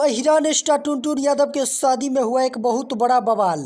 हिरान स्टार टुनटुन यादव के शादी में हुआ एक बहुत बड़ा बवाल।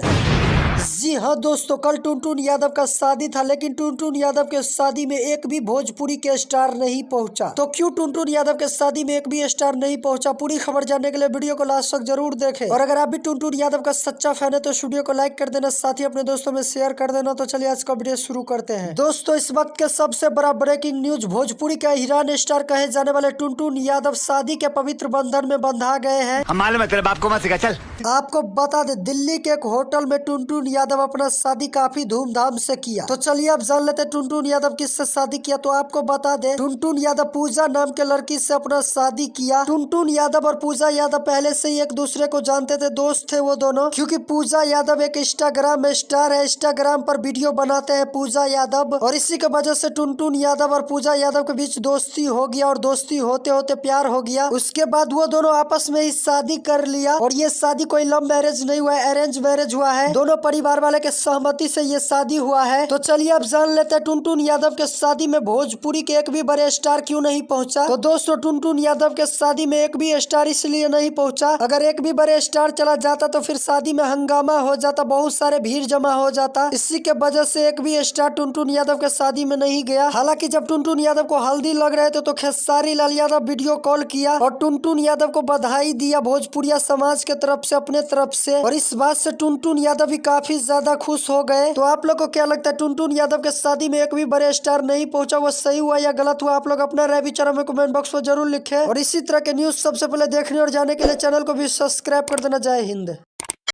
जी हाँ दोस्तों, कल टुनटुन यादव का शादी था, लेकिन टुनटुन यादव के शादी में एक भी भोजपुरी के स्टार नहीं पहुंचा। तो क्यों टुनटुन यादव के शादी में एक भी स्टार नहीं पहुंचा, पूरी खबर जानने के लिए वीडियो को लास्ट तक जरूर देखें। और अगर आप भी टुनटुन यादव का सच्चा फैन है तो वीडियो को लाइक कर देना, साथ ही अपने दोस्तों में शेयर कर देना। तो चलिए आज का वीडियो शुरू करते हैं। दोस्तों, इस वक्त के सबसे बड़ा ब्रेकिंग न्यूज, भोजपुरी के हिरान स्टार कहे जाने वाले टुनटुन यादव शादी के पवित्र बंधन में बंधा गए हैं। मालूम है तेरे बाप को मत सिखा, चल। आपको बता दे, दिल्ली के एक होटल में टुनटुन यादव अपना शादी काफी धूमधाम से किया। तो चलिए अब जान लेते टुनटुन यादव किससे शादी किया। तो आपको बता दे, टुनटुन यादव पूजा नाम के लड़की से अपना शादी किया। टुनटुन यादव और पूजा यादव पहले से ही एक दूसरे को जानते थे, दोस्त थे वो दोनों, क्योंकि पूजा यादव एक इंस्टाग्राम स्टार है। इंस्टाग्राम पर वीडियो बनाते हैं पूजा यादव, और इसी के वजह से टुनटुन यादव और पूजा यादव के बीच दोस्ती हो गया, और दोस्ती होते होते प्यार हो गया। उसके बाद वो दोनों आपस में ही शादी कर लिया, और ये शादी कोई लव मैरिज नहीं हुआ है, अरेंज मैरिज हुआ है। दोनों परिवार वाले के सहमति से ये शादी हुआ है। तो चलिए अब जान लेते हैं टुनटुन यादव के शादी में भोजपुरी के एक भी बड़े स्टार क्यों नहीं पहुंचा। तो दोस्तों, टुनटुन यादव के शादी में एक भी स्टार इसलिए नहीं पहुंचा, अगर एक भी बड़े स्टार चला जाता तो फिर शादी में हंगामा हो जाता, बहुत सारे भीड़ जमा हो जाता। इसी के वजह से एक भी स्टार टुनटुन यादव के शादी में नहीं गया। हालांकि जब टुनटुन यादव को हल्दी लग रहे थे तो खेसारी लाल यादव वीडियो कॉल किया और टुनटुन यादव को बधाई दिया भोजपुरिया समाज के तरफ से, अपने तरफ से। और इस बात से टुनटुन यादव भी काफी ज्यादा खुश हो गए। तो आप लोग को क्या लगता है, टुनटुन यादव के शादी में एक भी बड़े स्टार नहीं पहुंचा, वो सही हुआ या गलत हुआ? आप लोग अपना राय विचार में कमेंट बॉक्स में जरूर लिखें। और इसी तरह के न्यूज सबसे पहले देखने और जानने के लिए चैनल को भी सब्सक्राइब कर देना। जय हिंद।